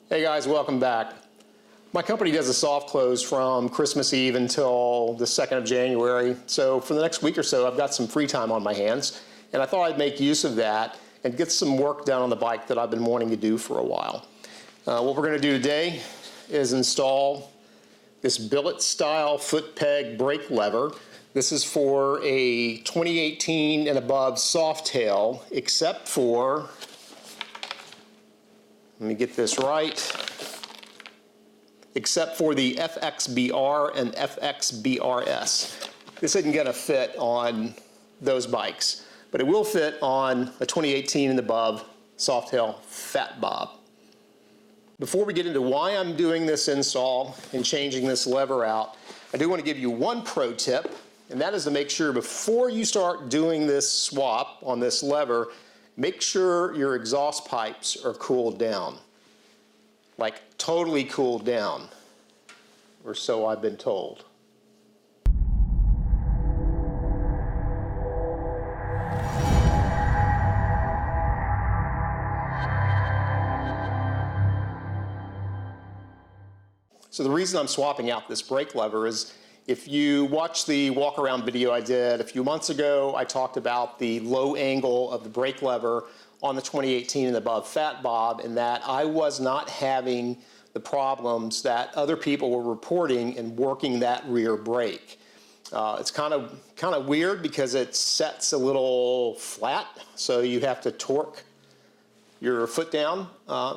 Hey guys, welcome back. My company does a soft close from Christmas Eve until the 2nd of January. So for the next week or so, I've got some free time on my hands, and I thought I'd make use of that and get some work done on the bike that I've been wanting to do for a while. What we're gonna do today is install this billet style foot peg brake lever. This is for a 2018 and above Softail, except for, let me get this right, except for the FXBR and FXBRS. This isn't gonna fit on those bikes, but it will fit on a 2018 and above Softail Fat Bob. Before we get into why I'm doing this install and changing this lever out, I do want to give you one pro tip, and that is to make sure before you start doing this swap on this lever, make sure your exhaust pipes are cooled down. Like totally cooled down, or so I've been told. So the reason I'm swapping out this brake lever is if you watch the walk around video I did a few months ago, I talked about the low angle of the brake lever on the 2018 and above Fat Bob, and that I was not having the problems that other people were reporting in working that rear brake. It's kind of weird because it sets a little flat, so you have to torque your foot down,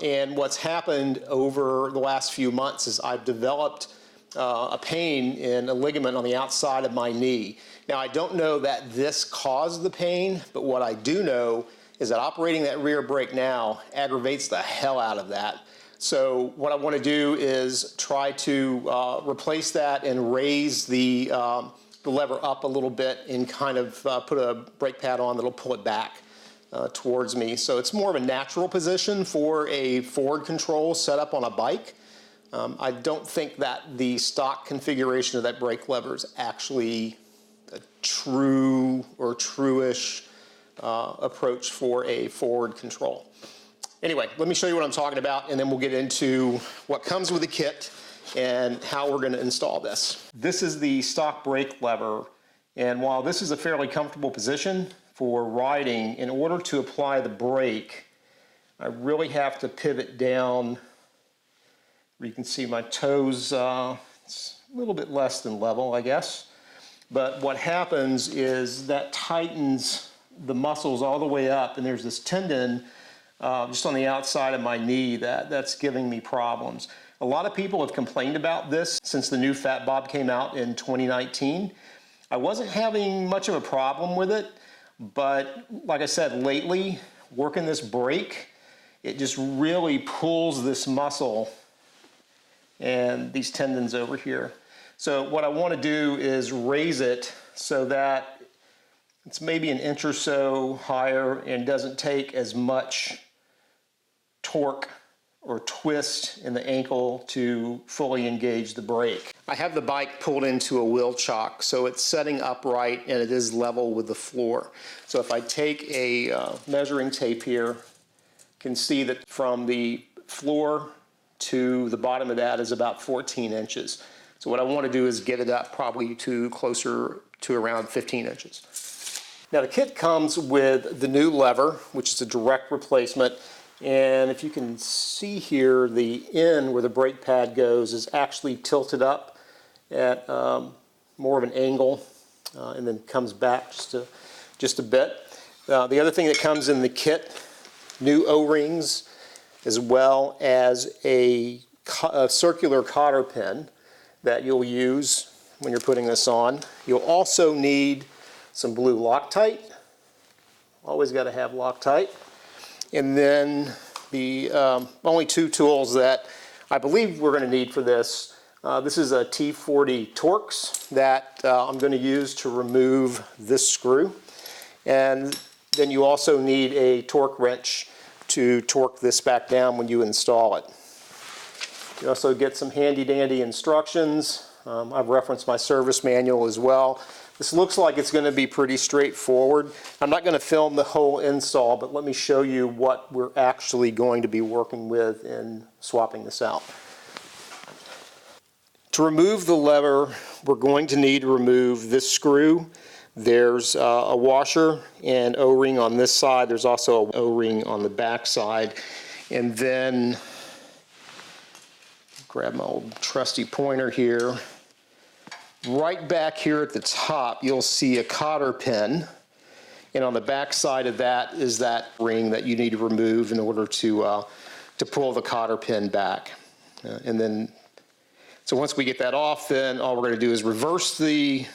and what's happened over the last few months is I've developed a pain in a ligament on the outside of my knee. Now I don't know that this caused the pain, but what I do know is that operating that rear brake now aggravates the hell out of that. So what I want to do is try to replace that and raise the lever up a little bit and kind of put a brake pad on that'll pull it back towards me. So it's more of a natural position for a forward control setup on a bike. I don't think that the stock configuration of that brake lever is actually a true or true-ish approach for a forward control. Anyway, let me show you what I'm talking about, and then we'll get into what comes with the kit and how we're going to install this. This is the stock brake lever, and while this is a fairly comfortable position for riding, in order to apply the brake, I really have to pivot down. You can see my toes, it's a little bit less than level, I guess. But what happens is that tightens the muscles all the way up, and there's this tendon just on the outside of my knee that's giving me problems. A lot of people have complained about this since the new Fat Bob came out in 2019. I wasn't having much of a problem with it, but like I said, lately, working this brake, it just really pulls this muscle and these tendons over here. So what I want to do is raise it so that it's maybe an inch or so higher and doesn't take as much torque or twist in the ankle to fully engage the brake. I have the bike pulled into a wheel chock, so it's setting upright and it is level with the floor. So if I take a measuring tape here, you can see that from the floor to the bottom of that is about 14 inches. So what I want to do is get it up probably to closer to around 15 inches. Now the kit comes with the new lever, which is a direct replacement. And if you can see here, the end where the brake pad goes is actually tilted up at more of an angle and then comes back just a bit. The other thing that comes in the kit, new O-rings, as well as a circular cotter pin that you'll use when you're putting this on. You'll also need some blue Loctite. Always got to have Loctite. And then the only two tools that I believe we're going to need for this, this is a T40 Torx that I'm going to use to remove this screw. And then you also need a torque wrench to torque this back down when you install it. You also get some handy dandy instructions. I've referenced my service manual as well. This looks like it's going to be pretty straightforward. I'm not going to film the whole install, but let me show you what we're actually going to be working with in swapping this out. To remove the lever, we're going to need to remove this screw. There's a washer and O-ring on this side. There's also an O-ring on the back side. And then, grab my old trusty pointer here. Right back here at the top, you'll see a cotter pin. And on the back side of that is that ring that you need to remove in order to pull the cotter pin back. So once we get that off, then all we're going to do is reverse the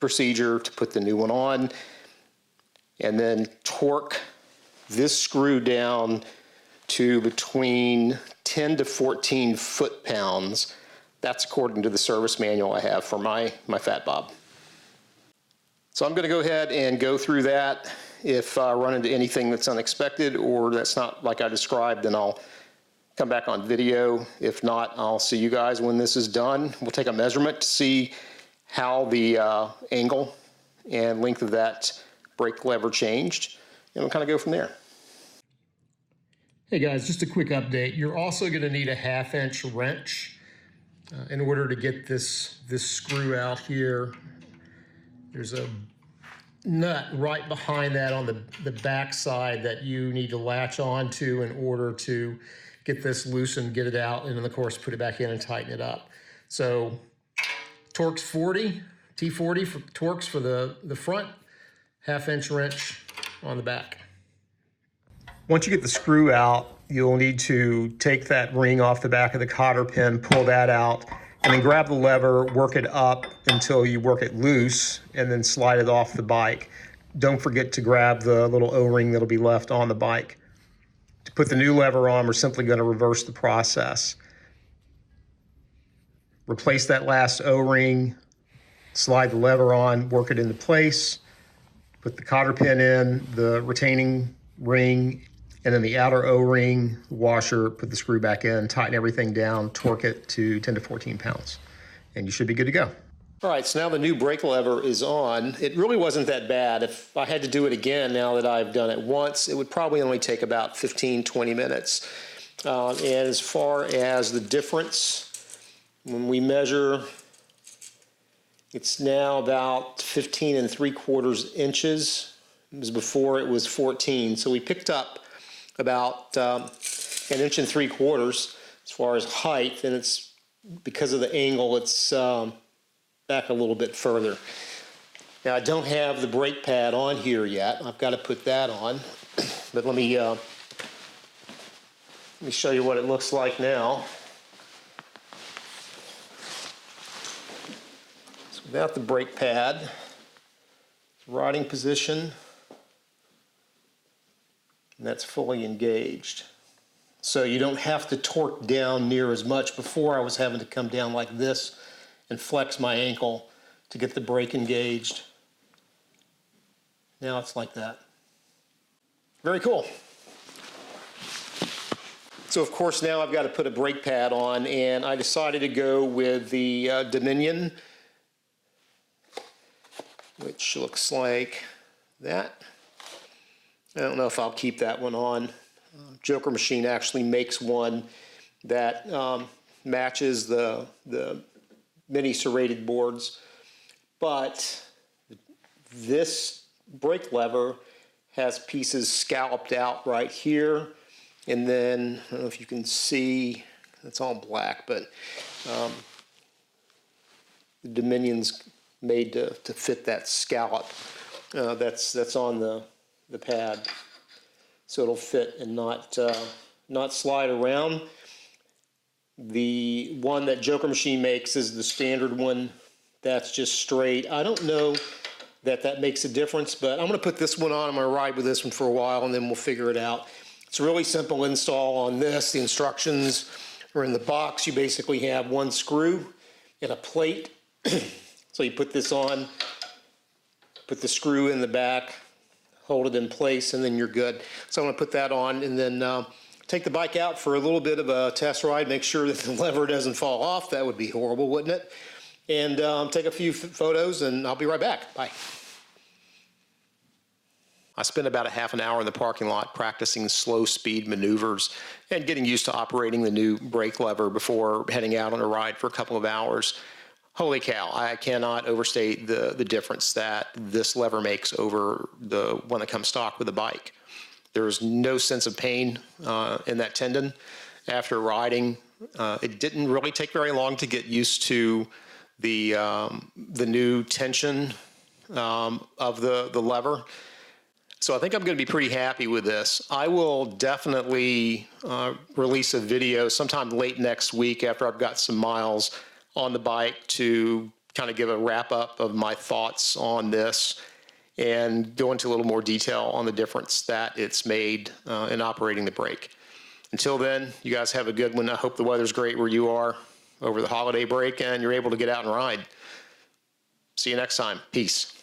procedure to put the new one on, and then torque this screw down to between 10 to 14 foot-pounds. That's according to the service manual I have for my Fat Bob. So I'm going to go ahead and go through that. If I run into anything that's unexpected or that's not like I described, then I'll come back on video. If not, I'll see you guys when this is done. We'll take a measurement to see how the angle and length of that brake lever changed, and we'll kind of go from there. Hey guys, just a quick update. You're also going to need a 1/2-inch wrench in order to get this screw out here. There's a nut right behind that on the back side that you need to latch onto in order to get this loosened, get it out, and then of course put it back in and tighten it up. So Torx 40, T40 for Torx for the front, 1/2-inch wrench on the back. Once you get the screw out, you'll need to take that ring off the back of the cotter pin, pull that out, and then grab the lever, work it up until you work it loose, and then slide it off the bike. Don't forget to grab the little O-ring that'll be left on the bike. To put the new lever on, we're simply going to reverse the process. Replace that last O-ring, slide the lever on, work it into place, put the cotter pin in, the retaining ring, and then the outer O-ring, washer, put the screw back in, tighten everything down, torque it to 10 to 14 pounds, and you should be good to go. All right, so now the new brake lever is on. It really wasn't that bad. If I had to do it again now that I've done it once, it would probably only take about 15, 20 minutes. And as far as the difference, when we measure, it's now about 15 3/4 inches. It was before it was 14. So we picked up about 1 3/4 inches as far as height, and it's because of the angle, it's back a little bit further. Now I don't have the brake pad on here yet. I've got to put that on, but let me show you what it looks like now. So without the brake pad, riding position, and that's fully engaged. So you don't have to torque down near as much. Before I was having to come down like this and flex my ankle to get the brake engaged. Now it's like that. Very cool. So of course now I've got to put a brake pad on, and I decided to go with the Dominion, which looks like that. I don't know if I'll keep that one on. Joker Machine actually makes one that matches the mini serrated boards, but this brake lever has pieces scalloped out right here, and then I don't know if you can see, it's all black, but the Dominion's made to fit that scallop that's on the pad, so it'll fit and not slide around. The one that Joker Machine makes is the standard one. That's just straight. I don't know that makes a difference, but I'm going to put this one on. I'm going to ride with this one for a while, and then we'll figure it out. It's a really simple install on this. The instructions are in the box. You basically have one screw and a plate. So you put this on, put the screw in the back, hold it in place, and then you're good. So I'm going to put that on, and then take the bike out for a little bit of a test ride, make sure that the lever doesn't fall off. That would be horrible, wouldn't it? and take a few photos, and I'll be right back. Bye. I spent about a half an hour in the parking lot practicing slow speed maneuvers and getting used to operating the new brake lever before heading out on a ride for a couple of hours. Holy cow, I cannot overstate the difference that this lever makes over the one that comes stock with the bike. There's no sense of pain in that tendon after riding. It didn't really take very long to get used to the new tension of the lever. So I think I'm going to be pretty happy with this. I will definitely release a video sometime late next week after I've got some miles on the bike to kind of give a wrap up of my thoughts on this and go into a little more detail on the difference that it's made in operating the brake. Until then, you guys have a good one. I hope the weather's great where you are over the holiday break and you're able to get out and ride. See you next time. Peace.